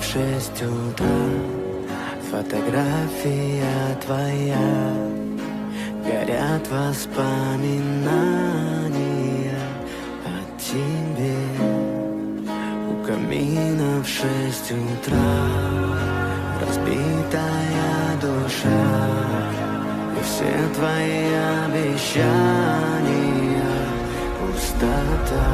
в 6 утра. Фотография твоя, горят воспоминания о тебе. У камина в 6 утра разбитая душа, и все твои обещания пустота.